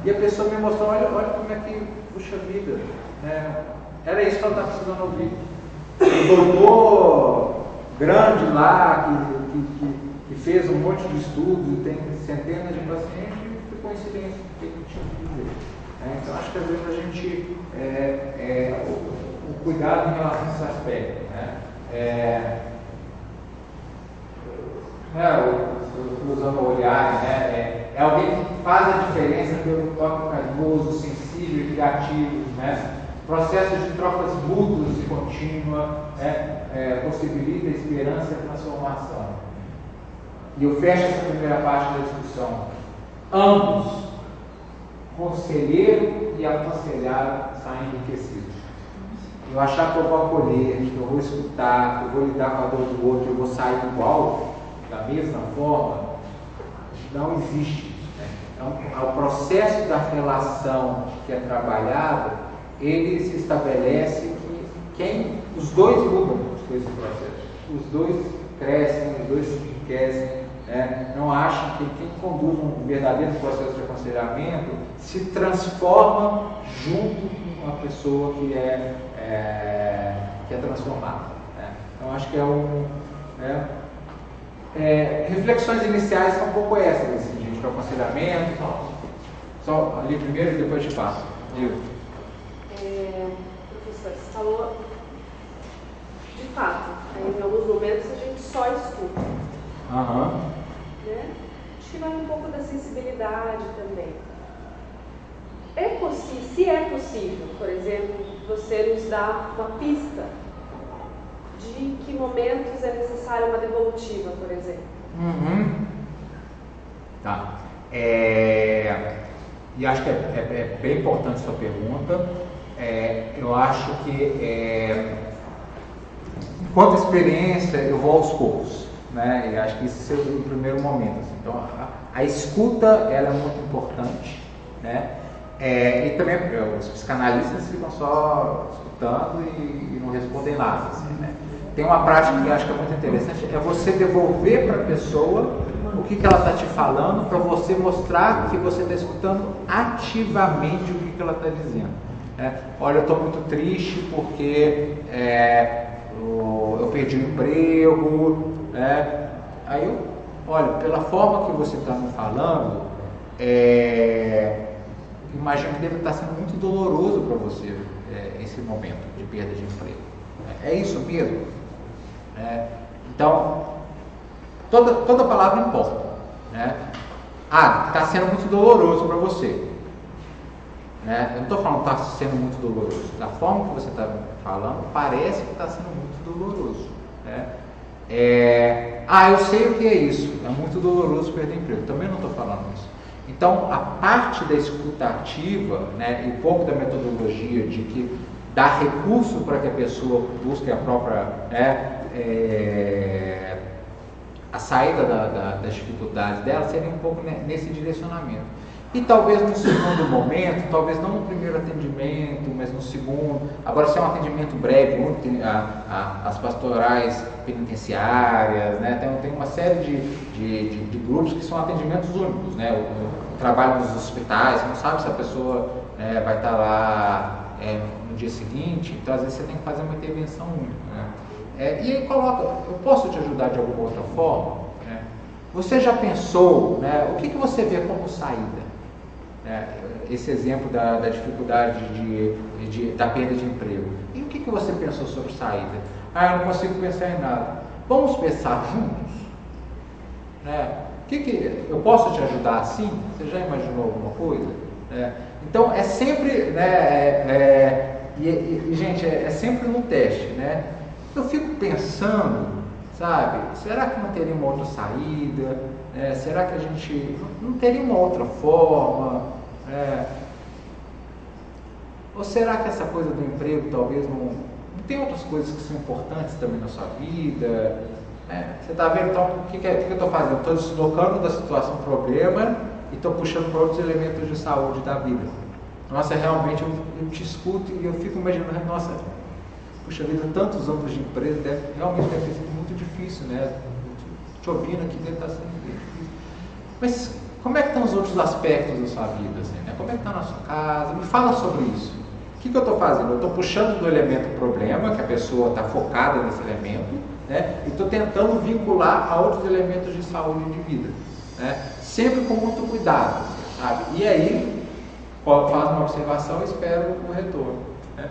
e a pessoa me mostrou, olha como é que, puxa vida, era isso que ela estava precisando ouvir. O doutor grande lá, que fez um monte de estudos e tem centenas de pacientes e ficou em silêncio, o que ele tinha que dizer. Então, acho que às vezes a gente, o cuidado em relação a esse aspecto, usando o olhar, é alguém que faz a diferença pelo toque carinhoso, sensível e criativo, processos de trocas mútuas e contínua, possibilita esperança e transformação. E eu fecho essa primeira parte da discussão. Ambos, conselheiro e aconselhado, saem enriquecidos. Eu achar que eu vou acolher, que eu vou escutar, que eu vou lidar com a dor do outro, que eu vou sair igual, da mesma forma, não existe. O processo da relação que é trabalhado, ele se estabelece que os dois mudam com esse processo. Os dois crescem, os dois se enriquecem. Não acham que quem conduz um verdadeiro processo de aconselhamento se transforma junto com a pessoa que é transformada. Então, acho que reflexões iniciais são um pouco essas, assim, gente, para o aconselhamento. Só ali primeiro e depois te passo. Professor, você falou, de fato, em alguns momentos a gente só escuta. Acho que vai um pouco da sensibilidade também. Se é possível, por exemplo, você nos dá uma pista de que momentos é necessária uma devolutiva, por exemplo. Tá. E acho que é bem importante sua pergunta. Eu acho que, enquanto experiência, eu vou aos poucos. E acho que isso seria o primeiro momento. Assim. Então, a escuta ela é muito importante. E também os psicanalistas ficam só escutando e não respondem nada. Assim, Tem uma prática que eu acho que é muito interessante, é você devolver para a pessoa o que ela está te falando, para você mostrar que você está escutando ativamente o que ela está dizendo. Olha, eu estou muito triste porque eu perdi o emprego. Aí eu, olha, pela forma que você está me falando, imagino que deve estar sendo muito doloroso para você esse momento de perda de emprego. É isso mesmo? Então, toda palavra importa. Está sendo muito doloroso para você. Eu não estou falando que está sendo muito doloroso. Da forma que você está falando, parece que está sendo muito doloroso. Eu sei o que é isso. É muito doloroso perder emprego. Também não estou falando isso. Então, a parte da escuta ativa, e um pouco da metodologia de que dá recurso para que a pessoa busque a própria a saída das dificuldades dela, seria um pouco nesse direcionamento. E talvez no segundo momento, talvez não no primeiro atendimento, mas no segundo. Agora, se é um atendimento breve, as pastorais penitenciárias, tem uma série de grupos que são atendimentos únicos, o trabalho nos hospitais, você não sabe se a pessoa vai estar lá no dia seguinte, então às vezes você tem que fazer uma intervenção única. E aí coloca, eu posso te ajudar de alguma outra forma? Você já pensou, o que você vê como saída? Esse exemplo da dificuldade da perda de emprego. E o que você pensou sobre saída? Eu não consigo pensar em nada. Vamos pensar juntos? Eu posso te ajudar assim? Você já imaginou alguma coisa? Então é sempre, gente, é sempre no teste, Eu fico pensando, sabe? Será que não teria uma outra saída? Será que a gente não teria uma outra forma? Ou será que essa coisa do emprego talvez não tem outras coisas que são importantes também na sua vida? Você está vendo, então, o que eu estou fazendo? Estou deslocando da situação problema e estou puxando para outros elementos de saúde da vida. Nossa, realmente eu te escuto e eu fico imaginando, nossa, puxa vida, tantos anos de empresa, realmente deve ter sido muito difícil, Te ouvindo aqui deve estar sendo muito difícil. Mas como é que estão os outros aspectos da sua vida? Assim, Como é que está na sua casa? Me fala sobre isso. O que eu estou fazendo? Eu estou puxando do elemento problema, que a pessoa está focada nesse elemento, né? E estou tentando vincular a outros elementos de saúde de vida, né? Sempre com muito cuidado, sabe? E aí, faz uma observação e espero o retorno, né?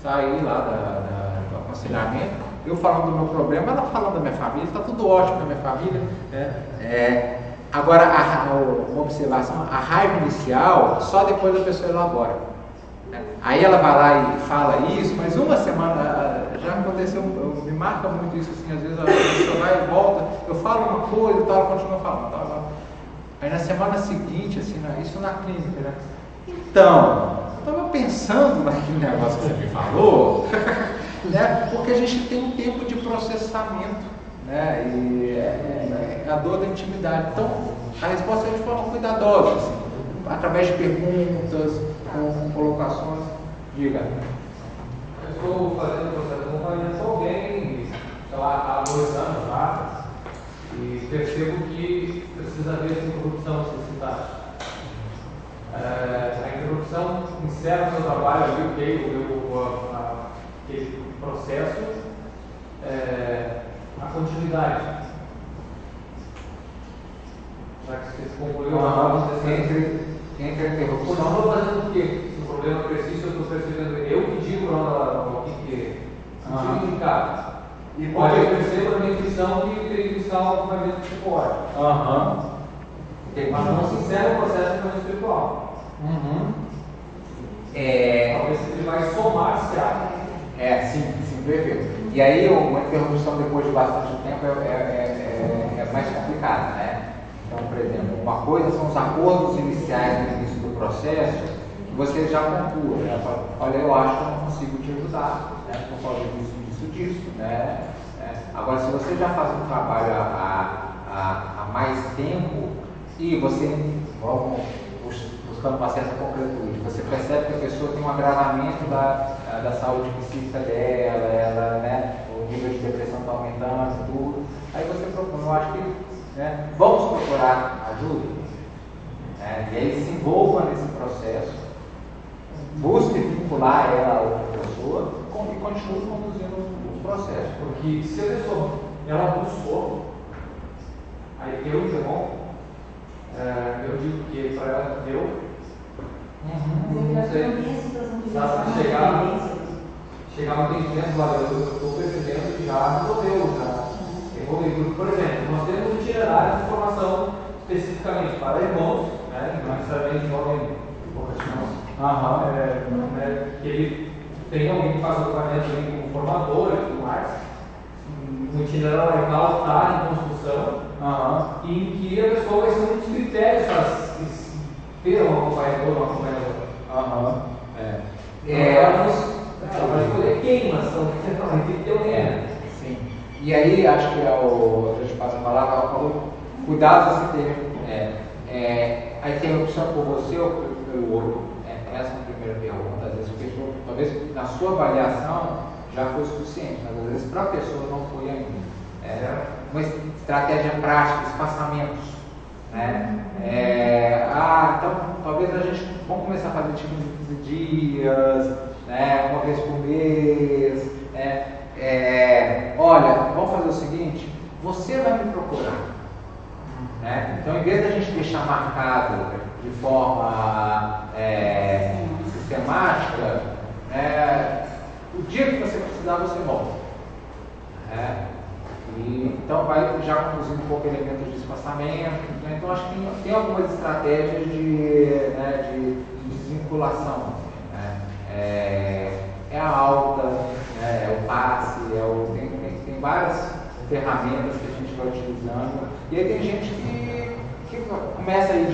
Sair lá do aconselhamento, eu falando do meu problema, ela falando da minha família, está tudo ótimo na minha família, né? Agora, uma observação, a raiva inicial, só depois a pessoa elabora, né? Aí ela vai lá e fala isso, mas uma semana, já aconteceu, me marca muito isso, assim, às vezes a pessoa vai e volta, eu falo uma coisa e tal, ela continua falando, tal. Aí na semana seguinte, assim, isso na clínica, né? Então, eu estava pensando naquele negócio que você me falou, né? Porque a gente tem um tempo de processamento, né? E é a dor da intimidade. Então, a resposta é de forma cuidadosa, assim, através de perguntas, com colocações. Diga. Eu estou fazendo o processo de acompanhamento com alguém, sei lá, há 2 anos já, e percebo que precisa haver essa interrupção nessa cidade. A interrupção encerra o seu trabalho, aquele processo, a continuidade. Já que você concluiu entre a interrupção. Estou fazendo o quê? Se o problema persiste, eu estou percebendo. Eu pedi para ela que significado. E pode eu percebo a minha intuição que teria que buscar um acompanhamento psicológico. Mas não se encerra o processo de acompanhamento espiritual. Talvez ele vai somar-se a. Sim, perfeito. E aí uma interrupção depois de bastante tempo é mais complicada, né? Então, por exemplo, uma coisa são os acordos iniciais no início do processo, que você já pontua, né? Fala, olha, eu acho que eu não consigo te ajudar, né? Por causa disso, né? Agora, se você já faz um trabalho há mais tempo e você, buscando uma certa concretude, você percebe que a pessoa tem um agravamento da saúde psíquica dela, ela, né, o nível de depressão está aumentando, tudo, aí você propõe, eu acho que, né, vamos procurar ajuda, né, e aí se envolva nesse processo, busque vincular ela a outra pessoa e continue conduzindo o processo. Porque se a pessoa ela buscou, aí deu de bom, eu digo que para ela deu. Não sei. Chegar no entendimento lá, eu estou percebendo que já resolveu, já evoluiu. Por exemplo, nós temos um itinerário de formação especificamente para irmãos, né, não necessariamente jovem vocacional, que ele tem alguém que faz o acompanhamento como formador e tudo mais. O itinerário legal está em construção, e em que a pessoa vai ser muitos critérios para ter um acompanhador, uma acompanhadora. Ela vai escolher quem, mas tem que ter alguém. Sim. E aí, acho que a gente passa a palavra, ela falou, cuidado se ter. Aí tem a opção por você ou pelo outro. Essa é a primeira pergunta. Às vezes a pessoa, talvez na sua avaliação já foi suficiente, mas às vezes para a pessoa não foi ainda. Uma estratégia prática, espaçamentos, né? Então talvez a gente vamos começar a fazer tipo de dias, né? Uma vez por mês, olha, vamos fazer o seguinte, você vai me procurar, né? Então em vez da gente deixar marcado de forma sistemática, o dia que você precisar você volta, e então vai já conduzindo um pouco elementos de espaçamento, né? Então acho que tem algumas estratégias de desvinculação, né? A alta, é o passe, tem várias ferramentas que a gente vai utilizando, e aí tem gente que começa aí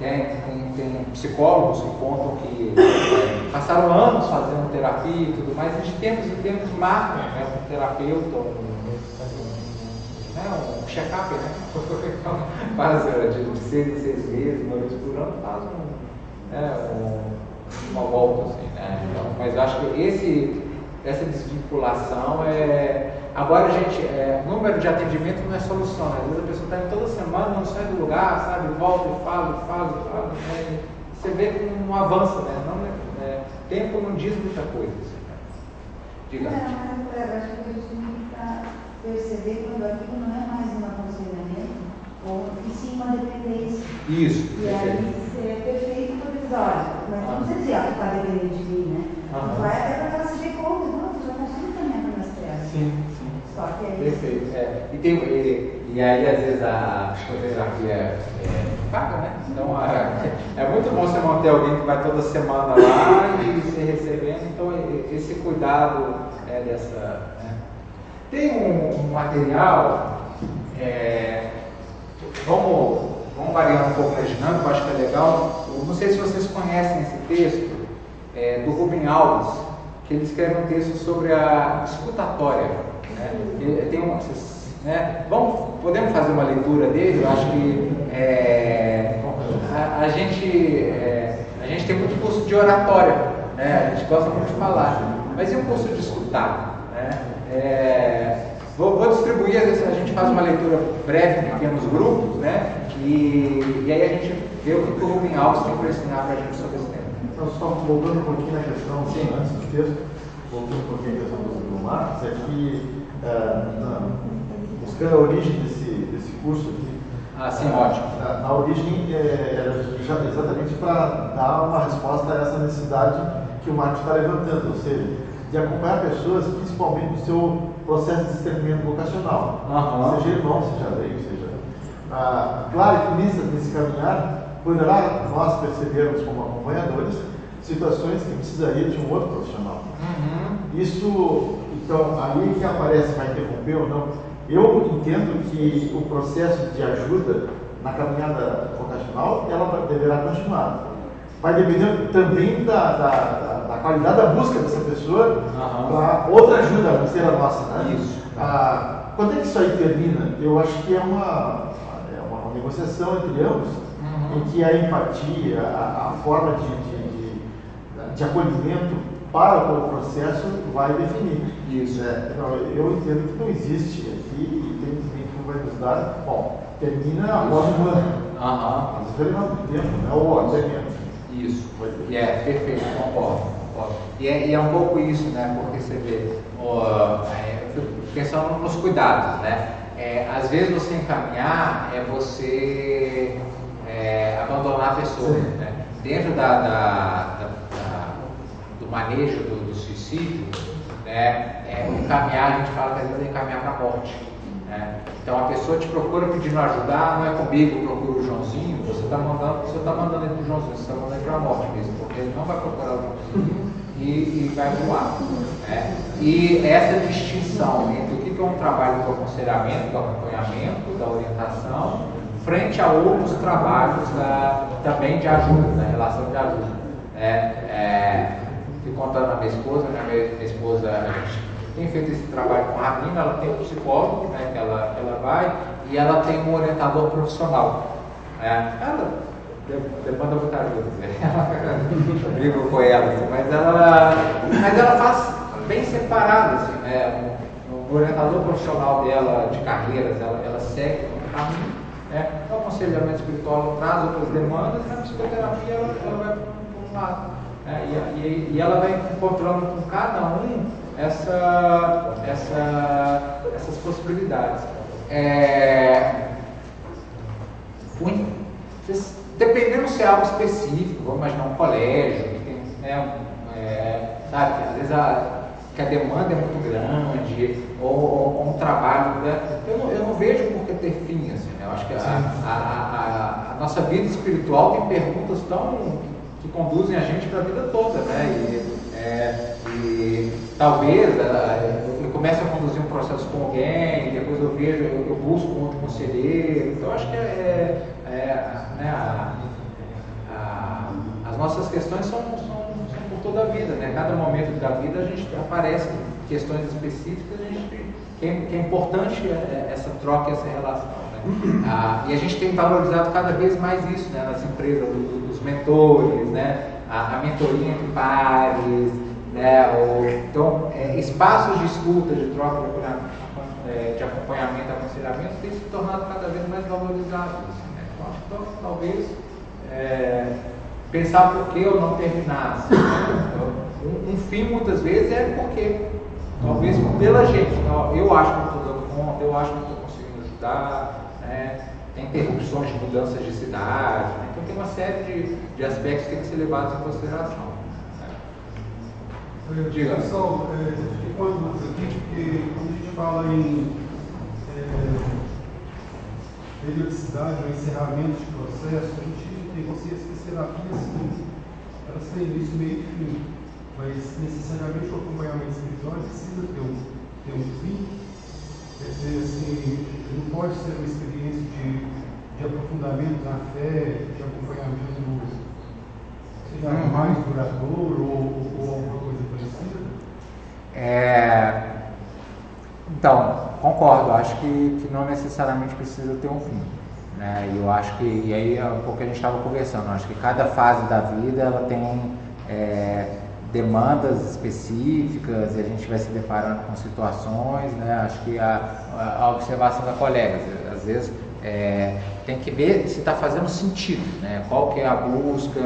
tem psicólogos que contam que passaram anos fazendo terapia e tudo mais, e de tempos em tempos marcam, né, um terapeuta, um check-up, né? Faz de 6 em 6 meses, uma vez por ano, faz uma volta, assim, né? Então, mas acho que essa desvinculação agora, gente, número de atendimento não é solução, né? Às vezes a pessoa está indo toda semana, não sai do lugar, sabe? Volta e fala, né? Você vê que não avança, né? Tempo não diz muita coisa. Assim, né? Diga. Mas eu acho que a gente tem que estar perceber quando aquilo não é mais um aconselhamento, e sim uma dependência. Isso. E aí é perfeito para dizer, olha, mas não precisa dizer, tu está dependendo de mim, né? Vai até para ela se ver conta, não, tu já consigo caminhar para minhas pernas. Sim. Só que é perfeito. E aí, às vezes, a psicoterapia paga, né? Então, é muito bom você manter alguém que vai toda semana lá e você recebendo. Então, esse cuidado dessa... Né? Tem um material, vamos variar um pouco a dinâmica, eu acho que é legal. Eu não sei se vocês conhecem esse texto do Rubem Alves, que ele escreve um texto sobre a escutatória. Tem podemos fazer uma leitura dele? Eu acho que a gente tem muito curso de oratória, né? A gente gosta muito de falar, mas e o curso de escutar? Né? Vou distribuir, às vezes a gente faz uma leitura breve em pequenos grupos, né? E aí a gente vê o que o Rubem Alves tem para ensinar para a gente sobre esse tema. Então, só voltando um pouquinho na questão, antes do texto, voltando um pouquinho na questão do Marcos, é que buscando a origem desse curso aqui. Sim, ótimo. Na origem era exatamente para dar uma resposta a essa necessidade que o Marcos está levantando, ou seja, de acompanhar pessoas, principalmente no seu processo de discernimento vocacional, seja irmão, seja leigo, seja. Claro que nesse caminhar, poderá nós percebermos como acompanhadores situações que precisaria de um outro profissional. Isso, então, ali que aparece, vai interromper ou não, eu entendo que o processo de ajuda na caminhada vocacional, ela deverá continuar. Vai depender também da qualidade da busca dessa pessoa para outra ajuda, a não ser a nossa, né? Isso. Quando é que isso aí termina? Eu acho que é uma negociação entre ambos, em que a empatia, a forma de acolhimento para o processo vai definir. Isso. Então, eu entendo que não existe aqui, e tem que vai nos dar, termina após um ano. Às vezes termina muito tempo, né? Ou até menos. Isso. Perfeito, concordo. E é um pouco isso, né? Porque você vê, eu fico pensando nos cuidados, né? Às vezes você encaminhar é você abandonar a pessoa, né? Dentro do manejo do suicídio, né? Encaminhar, a gente fala que às vezes é encaminhar para a morte. Né? Então a pessoa te procura pedindo ajuda, não é comigo, procura o Joãozinho, você está mandando ele para o Joãozinho, você está mandando ele para a morte mesmo, porque ele não vai procurar o Joãozinho e vai voar. Né? E essa distinção entre o que é um trabalho do aconselhamento, do acompanhamento, da orientação, frente a outros trabalhos também de ajuda, da relação de ajuda. Fui contando a minha esposa, minha esposa, a gente tem feito esse trabalho com a Rabina, ela tem um psicólogo, né, que ela vai, e ela tem um orientador profissional. Ela demanda muita ajuda, eu brigo com ela, assim, mas ela faz bem separado, assim, né? O orientador profissional dela de carreiras, ela segue um caminho, né? O aconselhamento espiritual traz outras demandas, na psicoterapia ela vai para um lado. E ela vai encontrando com cada um essas possibilidades. Dependendo se é algo específico, vamos imaginar um colégio, que tem, né, sabe, às vezes que a demanda é muito grande, ou um trabalho, né, eu não vejo por que ter fim, assim, né? Eu acho que a nossa vida espiritual tem perguntas que conduzem a gente para a vida toda, né? E talvez eu comece a conduzir um processo com alguém, depois eu busco um outro conselheiro. Então acho que as nossas questões são por toda a vida, né? Cada momento da vida a gente aparece questões específicas, que é importante essa troca, essa relação. Né? E a gente tem valorizado cada vez mais isso, né? Nas empresas, dos mentores, né? A mentoria entre pares, né? Então, espaços de escuta, de troca, de acompanhamento, aconselhamento, tem se tornado cada vez mais valorizados. Assim, né? Então, talvez pensar por que eu não terminar. Assim, né? Um fim, muitas vezes, é porque, talvez pela gente. Então, eu acho que eu estou dando conta, eu acho que não estou conseguindo ajudar, né? Tem interrupções de mudanças de cidade, né? Então tem uma série de aspectos que têm que ser levados em consideração. Diga. Pessoal, fiquei com uma dúvida aqui, porque quando a gente fala em periodicidade ou encerramento de processo, a gente tem consciência que as terapias, elas têm início, meio e fim, mas necessariamente o acompanhamento espiritual precisa ter um fim. Quer dizer, assim, não pode ser uma experiência de aprofundamento na fé, de acompanhamento, sei lá, mais duradouro ou alguma coisa parecida? Então, concordo, acho que não necessariamente precisa ter um fim, né? Eu acho que, e aí é um pouco que a gente estava conversando, acho que cada fase da vida ela tem demandas específicas e a gente vai se deparando com situações, né? Acho que a observação da colega, às vezes tem que ver se está fazendo sentido, né? Qual que é a busca,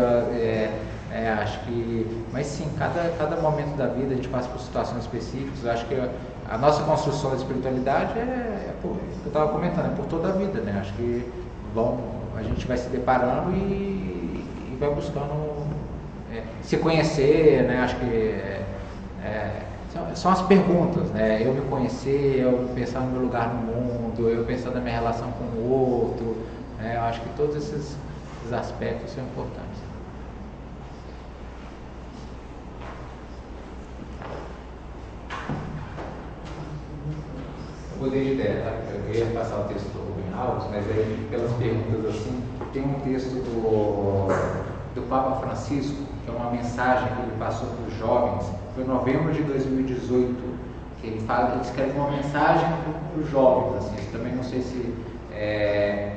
acho que, mas sim, cada momento da vida a gente passa por situações específicas. Eu acho que a nossa construção da espiritualidade eu estava comentando, é por toda a vida, né? Acho que a gente vai se deparando e vai buscando se conhecer, né? Acho que são as perguntas, né? Eu me conhecer, eu pensar no meu lugar no mundo, eu pensar na minha relação com o outro, né? Eu acho que todos esses aspectos são importantes. Eu mudei de ideia, tá? Eu ia passar o texto em áudio, mas aí pelas perguntas assim, tem um texto do Papa Francisco, que é uma mensagem que ele passou para os jovens, foi em novembro de 2018, que ele escreve uma mensagem para os jovens, assim, eu também não sei se,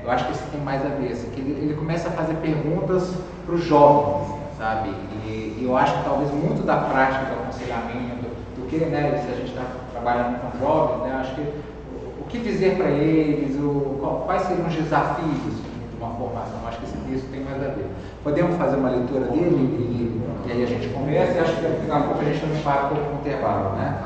eu acho que isso tem mais a ver, assim, que ele começa a fazer perguntas para os jovens, sabe, e eu acho que talvez muito da prática do aconselhamento, do que, né, se a gente está trabalhando com jovens, né, acho que o que dizer para eles, quais seriam os desafios de uma formação, acho que esse texto tem mais a ver. Podemos fazer uma leitura dele e aí a gente conversa e acho que daqui a pouco a gente também para um pouco no intervalo, né?